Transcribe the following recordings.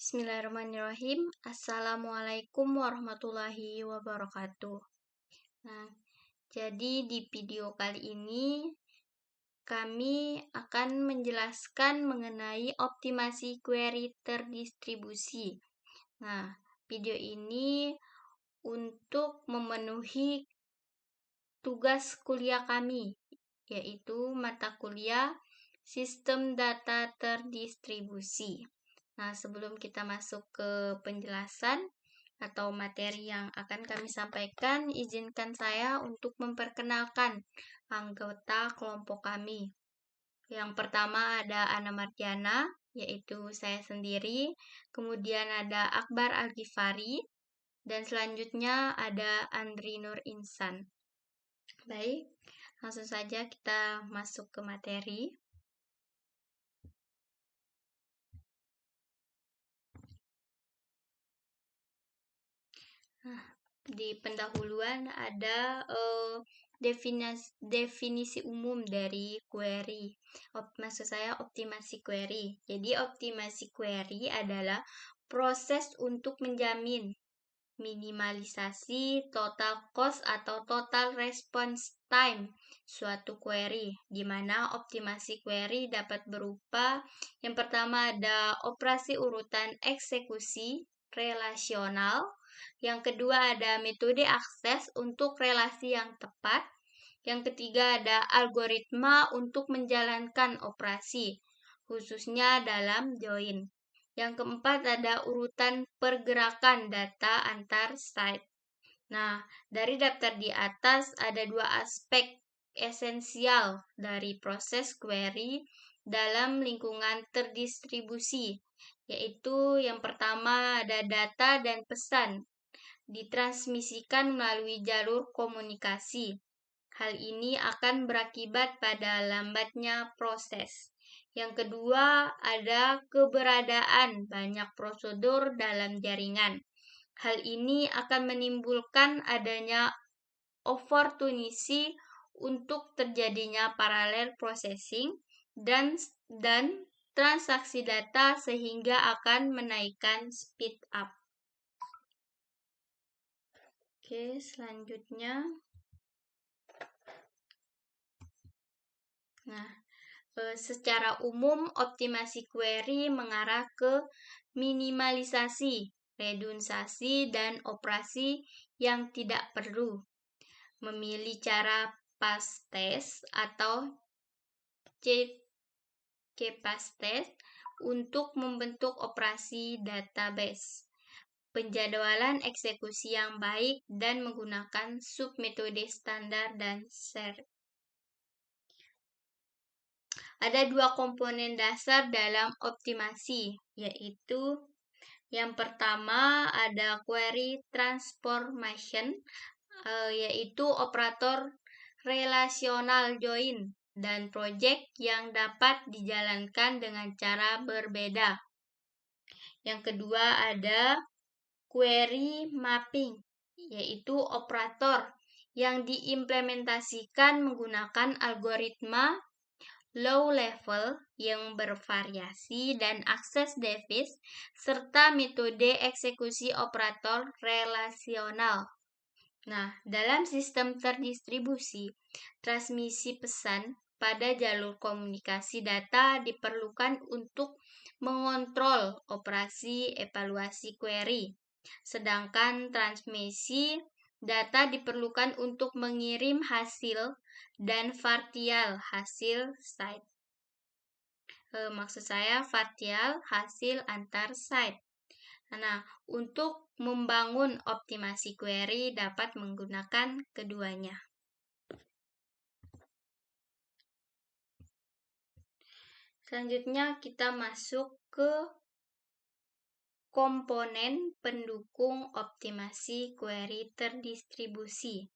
Bismillahirrahmanirrahim. Assalamualaikum warahmatullahi wabarakatuh. Nah, jadi di video kali ini kami akan menjelaskan mengenai optimasi query terdistribusi. Nah, video ini untuk memenuhi tugas kuliah kami, yaitu mata kuliah Sistem Data Terdistribusi. Nah, sebelum kita masuk ke penjelasan atau materi yang akan kami sampaikan, izinkan saya untuk memperkenalkan anggota kelompok kami. Yang pertama ada Ana Mardiana, yaitu saya sendiri. Kemudian ada Akbar Al-Ghifari. Dan selanjutnya ada Andri Nur Insan. Baik, langsung saja kita masuk ke materi. Nah, di pendahuluan ada definisi umum dari query. Maksud saya optimasi query. Jadi optimasi query adalah proses untuk menjamin minimalisasi total cost atau total response time suatu query, di mana optimasi query dapat berupa yang pertama ada operasi urutan eksekusi relasional, yang kedua ada metode akses untuk relasi yang tepat, yang ketiga ada algoritma untuk menjalankan operasi, khususnya dalam join. Yang keempat ada urutan pergerakan data antar site. Nah, dari daftar di atas ada dua aspek esensial dari proses query dalam lingkungan terdistribusi, yaitu yang pertama ada data dan pesan ditransmisikan melalui jalur komunikasi. Hal ini akan berakibat pada lambatnya proses. Yang kedua, ada keberadaan banyak prosedur dalam jaringan. Hal ini akan menimbulkan adanya opportunity untuk terjadinya parallel processing dan transaksi data sehingga akan menaikkan speed up. Oke, selanjutnya. Nah, secara umum optimasi query mengarah ke minimalisasi, redundansi, dan operasi yang tidak perlu. Memilih cara pastes atau cpastes untuk membentuk operasi database. Penjadwalan eksekusi yang baik dan menggunakan submetode standar dan share. Ada dua komponen dasar dalam optimasi, yaitu yang pertama ada query transformation, yaitu operator relasional join dan project yang dapat dijalankan dengan cara berbeda. Yang kedua ada query mapping, yaitu operator yang diimplementasikan menggunakan algoritma low level yang bervariasi dan akses device serta metode eksekusi operator relasional. Nah, dalam sistem terdistribusi, transmisi pesan pada jalur komunikasi data diperlukan untuk mengontrol operasi evaluasi query, sedangkan transmisi data diperlukan untuk mengirim hasil dan partial hasil site. Maksud saya partial hasil antar site. Nah, untuk membangun optimasi query dapat menggunakan keduanya. Selanjutnya kita masuk ke komponen pendukung optimasi query terdistribusi.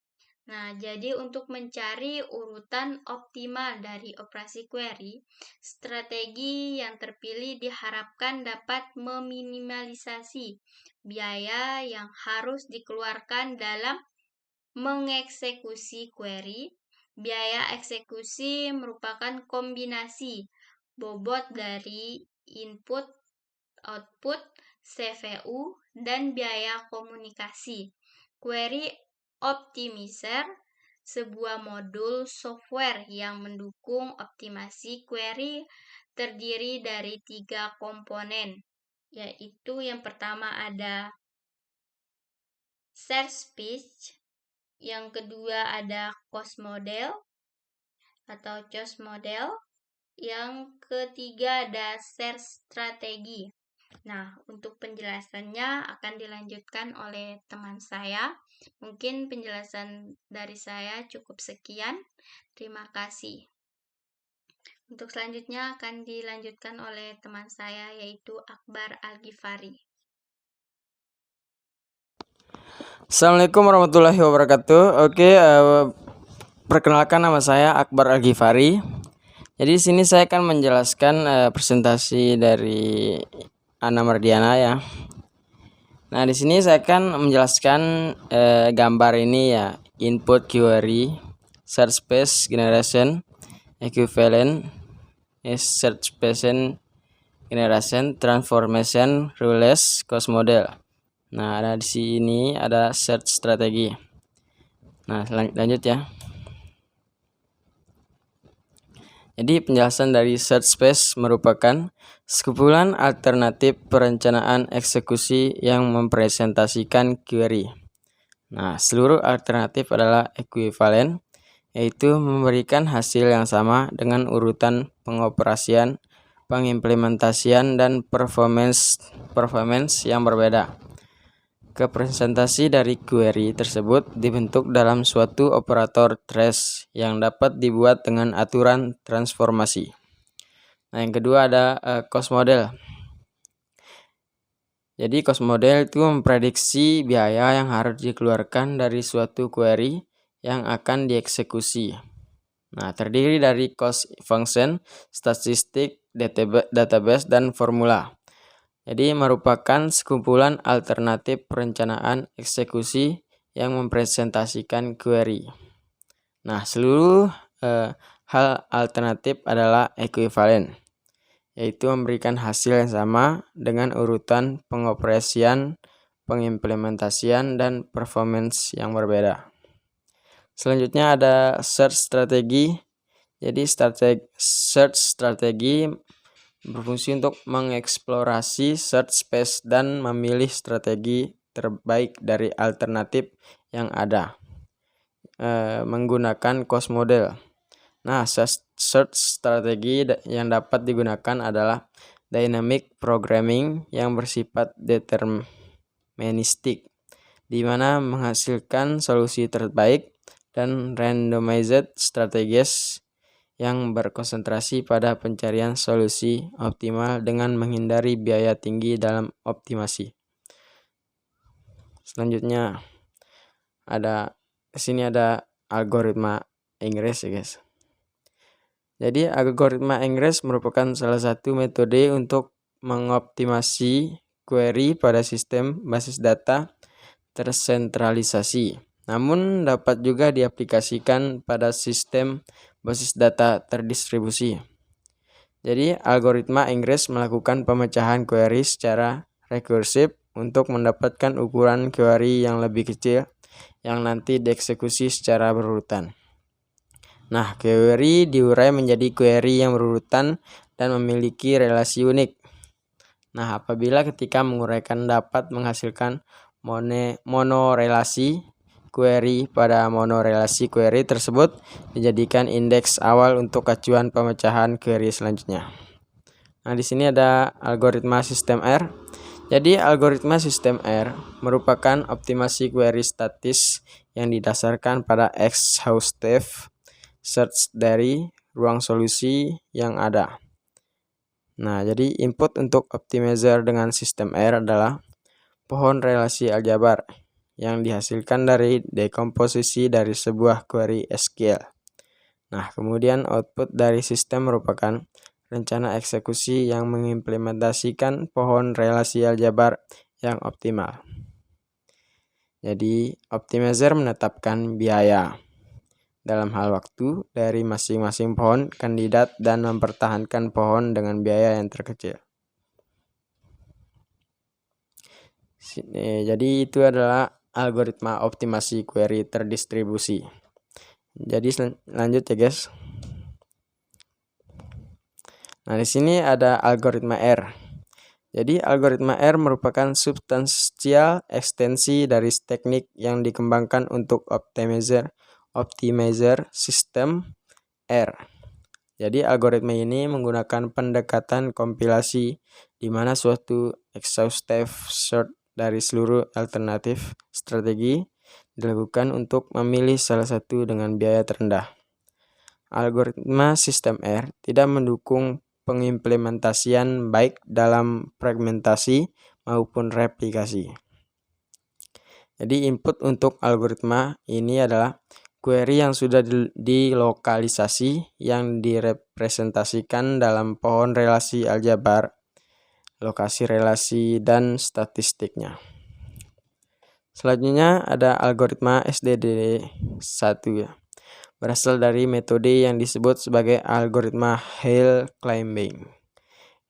Nah, jadi untuk mencari urutan optimal dari operasi query, strategi yang terpilih diharapkan dapat meminimalisasi biaya yang harus dikeluarkan dalam mengeksekusi query. Biaya eksekusi merupakan kombinasi bobot dari input, output, CPU, dan biaya komunikasi. Query Optimizer, sebuah modul software yang mendukung optimasi query, terdiri dari 3 komponen, yaitu yang pertama ada search page, yang kedua ada cost model atau choice model, yang ketiga ada search strategi. Nah, untuk penjelasannya akan dilanjutkan oleh teman saya. Mungkin penjelasan dari saya cukup sekian. Terima kasih. Untuk selanjutnya akan dilanjutkan oleh teman saya, yaitu Akbar Al-Ghifari. Assalamualaikum warahmatullahi wabarakatuh. Perkenalkan, nama saya Akbar Al-Ghifari. Jadi di sini saya akan menjelaskan presentasi dari Ana Mardiana ya. Nah, di sini saya akan menjelaskan gambar ini ya, input query, search space generation, equivalent, search space generation, transformation, rules, cost model. Nah, ada di sini ada search strategi. Nah, lanjut ya. Jadi penjelasan dari search space merupakan sekumpulan alternatif perencanaan eksekusi yang mempresentasikan query. Nah, seluruh alternatif adalah ekuivalen, yaitu memberikan hasil yang sama dengan urutan pengoperasian, pengimplementasian, dan performance yang berbeda. Representasi dari query tersebut dibentuk dalam suatu operator trace yang dapat dibuat dengan aturan transformasi. Nah, yang kedua ada cost model. Jadi cost model itu memprediksi biaya yang harus dikeluarkan dari suatu query yang akan dieksekusi. Nah, terdiri dari cost function, statistik, database, dan formula. Jadi merupakan sekumpulan alternatif perencanaan eksekusi yang mempresentasikan query. Nah, seluruh hal alternatif adalah ekuivalen, yaitu memberikan hasil yang sama dengan urutan pengoperasian, pengimplementasian, dan performance yang berbeda. Selanjutnya ada search strategi. Jadi search strategi berfungsi untuk mengeksplorasi search space dan memilih strategi terbaik dari alternatif yang ada menggunakan cost model. Nah, search strategi yang dapat digunakan adalah dynamic programming yang bersifat deterministik, di mana menghasilkan solusi terbaik, dan randomized strategies yang berkonsentrasi pada pencarian solusi optimal dengan menghindari biaya tinggi dalam optimasi. Selanjutnya di sini ada algoritma Inggris ya guys. Jadi algoritma Inggris merupakan salah satu metode untuk mengoptimasi query pada sistem basis data tersentralisasi. Namun dapat juga diaplikasikan pada sistem basis data terdistribusi. Jadi algoritma Inggris melakukan pemecahan query secara rekursif untuk mendapatkan ukuran query yang lebih kecil yang nanti dieksekusi secara berurutan. Nah, query diurai menjadi query yang berurutan dan memiliki relasi unik. Nah, apabila ketika menguraikan dapat menghasilkan monorelasi query, pada monorelasi query tersebut dijadikan indeks awal untuk acuan pemecahan query selanjutnya. Nah, di sini ada algoritma sistem R. Jadi algoritma sistem R merupakan optimasi query statis yang didasarkan pada exhaustive search dari ruang solusi yang ada. Nah, jadi input untuk optimizer dengan sistem R adalah pohon relasi aljabar yang dihasilkan dari dekomposisi dari sebuah query SQL. Nah, kemudian output dari sistem merupakan rencana eksekusi yang mengimplementasikan pohon relasi aljabar yang optimal. Jadi, optimizer menetapkan biaya dalam hal waktu dari masing-masing pohon kandidat dan mempertahankan pohon dengan biaya yang terkecil. Jadi itu adalah algoritma optimasi query terdistribusi. Jadi lanjut ya guys. Nah, di sini ada algoritma R. Jadi algoritma R merupakan substansial ekstensi dari teknik yang dikembangkan untuk optimizer sistem R. Jadi algoritma ini menggunakan pendekatan kompilasi di mana suatu exhaustive search dari seluruh alternatif strategi dilakukan untuk memilih salah satu dengan biaya terendah. Algoritma sistem R tidak mendukung pengimplementasian baik dalam fragmentasi maupun replikasi. Jadi input untuk algoritma ini adalah query yang sudah dilokalisasi yang direpresentasikan dalam pohon relasi aljabar, lokasi relasi, dan statistiknya. Selanjutnya ada algoritma SDD1 ya. Berasal dari metode yang disebut sebagai algoritma hill climbing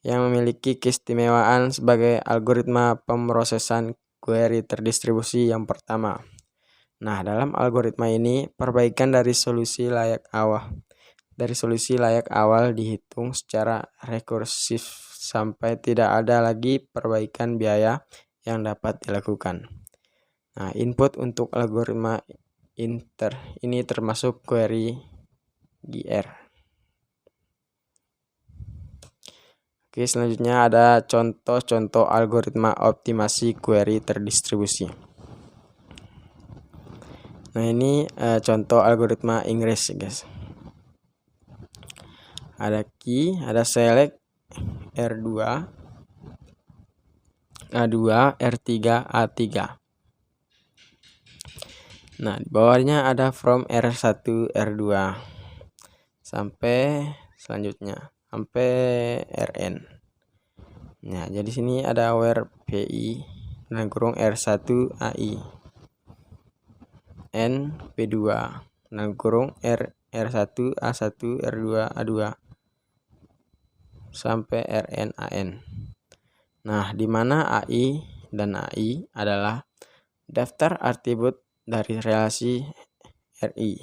yang memiliki keistimewaan sebagai algoritma pemrosesan query terdistribusi yang pertama. Nah, dalam algoritma ini perbaikan dari solusi layak awal dihitung secara rekursif sampai tidak ada lagi perbaikan biaya yang dapat dilakukan. Nah, input untuk algoritma ini termasuk query GR. Oke, selanjutnya ada contoh-contoh algoritma optimasi query terdistribusi. Nah, ini contoh algoritma Inggris, guys. Ada key, ada select, R2, A2, R3, A3. Nah, di bawahnya ada from R1, R2 sampai selanjutnya sampai Rn. Nah, jadi sini ada where PI dan kurung R1 AI N P2 dan kurung R1 A1 R2 A2 sampai Rn AN. Nah, di mana AI dan AI adalah daftar atribut dari relasi RI.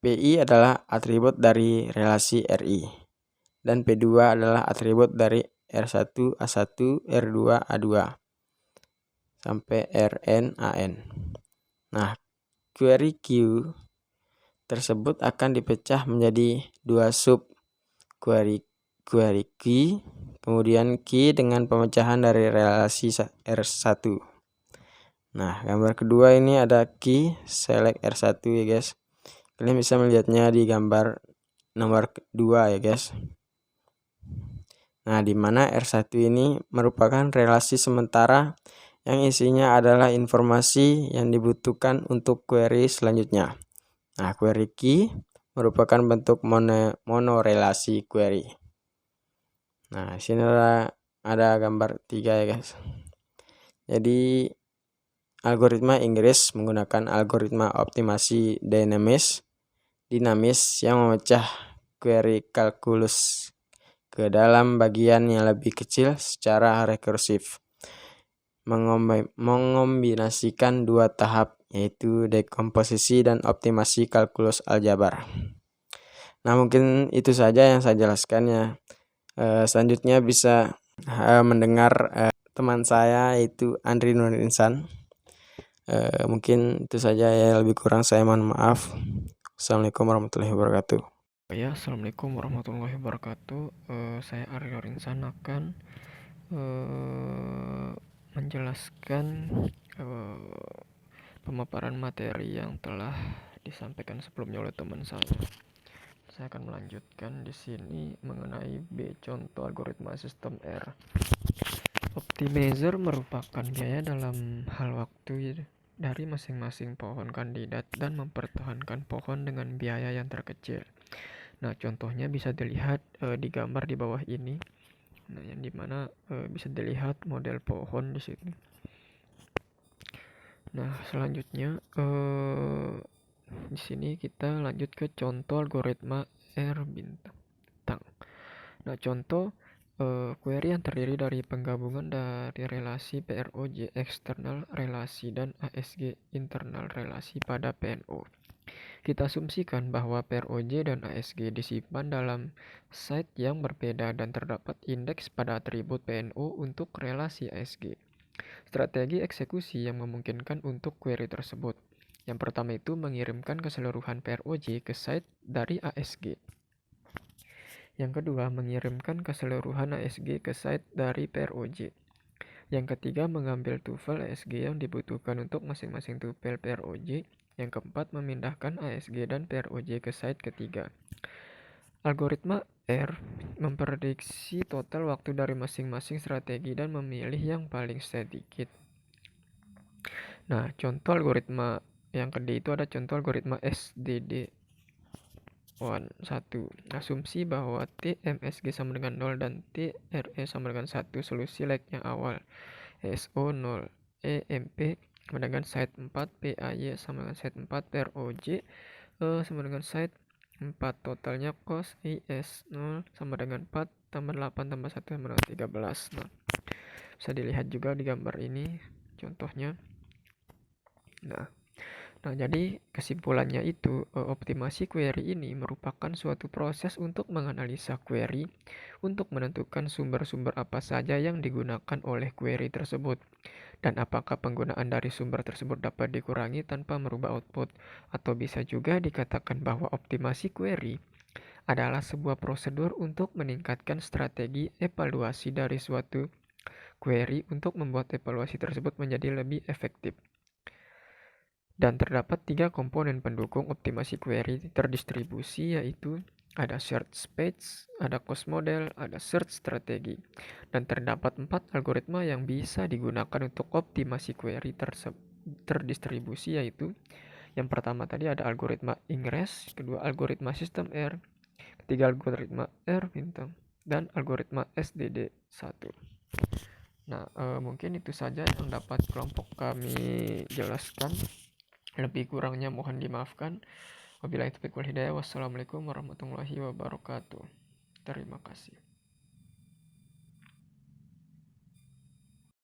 PI adalah atribut dari relasi RI. Dan P2 adalah atribut dari R1, A1, R2, A2 sampai Rn, An. Nah, query Q tersebut akan dipecah menjadi dua sub query key, kemudian key dengan pemecahan dari relasi R1. Nah, gambar kedua ini ada key select R1 ya guys. Kalian bisa melihatnya di gambar nomor 2 ya guys. Nah, di mana R1 ini merupakan relasi sementara yang isinya adalah informasi yang dibutuhkan untuk query selanjutnya. Nah, query key merupakan bentuk monorelasi query. Nah, sini ada gambar 3 ya guys. Jadi algoritma Inggris menggunakan algoritma optimasi dinamis yang memecah query kalkulus ke dalam bagian yang lebih kecil secara rekursif, mengombinasikan dua tahap yaitu dekomposisi dan optimasi kalkulus aljabar. Nah, mungkin itu saja yang saya jelaskan ya. Selanjutnya bisa mendengar teman saya yaitu Andri Nurinsan. Mungkin itu saja ya, lebih kurang saya mohon maaf. Assalamualaikum warahmatullahi wabarakatuh. Ya, assalamualaikum warahmatullahi wabarakatuh. Saya Aryo Rinsan akan menjelaskan pemaparan materi yang telah disampaikan sebelumnya oleh teman saya. Saya akan melanjutkan di sini mengenai B, contoh algoritma sistem R. Optimizer merupakan biaya dalam hal waktu dari masing-masing pohon kandidat dan mempertahankan pohon dengan biaya yang terkecil. Nah, contohnya bisa dilihat di gambar di bawah ini. Nah, yang dimana bisa dilihat model pohon di sini. Nah, selanjutnya di sini kita lanjut ke contoh algoritma R bintang. Nah, contoh query yang terdiri dari penggabungan dari relasi PROJ eksternal relasi dan ASG internal relasi pada PNO. Kita asumsikan bahwa PROJ dan ASG disimpan dalam site yang berbeda dan terdapat indeks pada atribut PNO untuk relasi ASG. Strategi eksekusi yang memungkinkan untuk query tersebut. Yang pertama itu mengirimkan keseluruhan PROJ ke site dari ASG. Yang kedua, mengirimkan keseluruhan ASG ke site dari PROJ. Yang ketiga, mengambil tuple ASG yang dibutuhkan untuk masing-masing tuple PROJ. Yang keempat, memindahkan ASG dan PROJ ke site ketiga. Algoritma R memprediksi total waktu dari masing-masing strategi dan memilih yang paling sedikit. Nah, contoh algoritma yang kedua itu ada contoh algoritma SDD 1. Asumsi bahwa TMSG sama dengan 0 dan TRE sama dengan 1. Solusi like yang awal SO 0 EMP sama dengan site 4, PAY sama dengan site 4, PROJ sama dengan site 4. Totalnya cos IS 0 sama dengan 4 tambah 8 tambah 1 sama dengan 13. Nah, bisa dilihat juga di gambar ini contohnya. Nah, jadi kesimpulannya itu optimasi query ini merupakan suatu proses untuk menganalisa query untuk menentukan sumber-sumber apa saja yang digunakan oleh query tersebut dan apakah penggunaan dari sumber tersebut dapat dikurangi tanpa merubah output, atau bisa juga dikatakan bahwa optimasi query adalah sebuah prosedur untuk meningkatkan strategi evaluasi dari suatu query untuk membuat evaluasi tersebut menjadi lebih efektif. Dan terdapat 3 komponen pendukung optimasi query terdistribusi, yaitu ada search page, ada cost model, ada search strategi. Dan terdapat 4 algoritma yang bisa digunakan untuk optimasi query terdistribusi, yaitu yang pertama tadi ada algoritma ingress, kedua algoritma system R, ketiga algoritma R bintang, dan algoritma SDD 1. Nah, mungkin itu saja yang dapat kelompok kami jelaskan. Lebih kurangnya mohon dimaafkan. Wabillahi taufiq wal hidayah. Wassalamualaikum warahmatullahi wabarakatuh. Terima kasih.